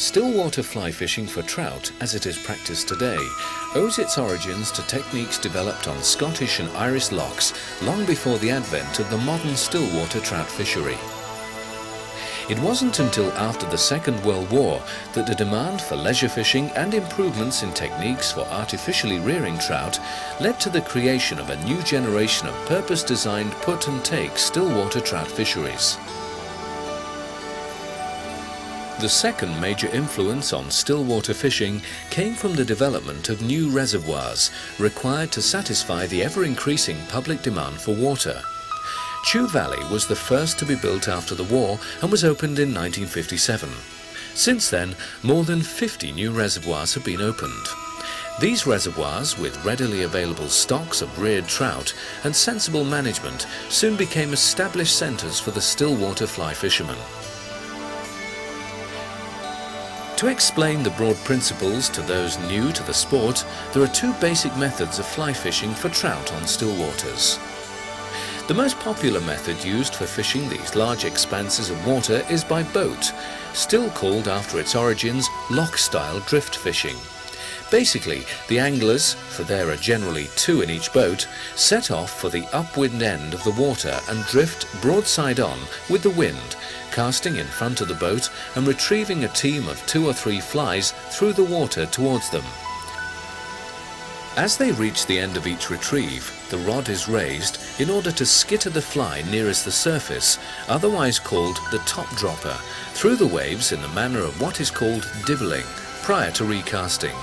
Stillwater fly fishing for trout, as it is practiced today, owes its origins to techniques developed on Scottish and Irish lochs long before the advent of the modern stillwater trout fishery. It wasn't until after the Second World War that the demand for leisure fishing and improvements in techniques for artificially rearing trout led to the creation of a new generation of purpose-designed put-and-take stillwater trout fisheries. The second major influence on stillwater fishing came from the development of new reservoirs required to satisfy the ever-increasing public demand for water. Chew Valley was the first to be built after the war and was opened in 1957. Since then, more than 50 new reservoirs have been opened. These reservoirs, with readily available stocks of reared trout and sensible management, soon became established centres for the stillwater fly fishermen. To explain the broad principles to those new to the sport, there are two basic methods of fly fishing for trout on still waters. The most popular method used for fishing these large expanses of water is by boat, still called after its origins loch-style drift fishing. Basically, the anglers, for there are generally two in each boat, set off for the upwind end of the water and drift broadside on with the wind, casting in front of the boat and retrieving a team of 2 or 3 flies through the water towards them. As they reach the end of each retrieve, the rod is raised in order to skitter the fly nearest the surface, otherwise called the top dropper, through the waves in the manner of what is called dibbling, prior to recasting.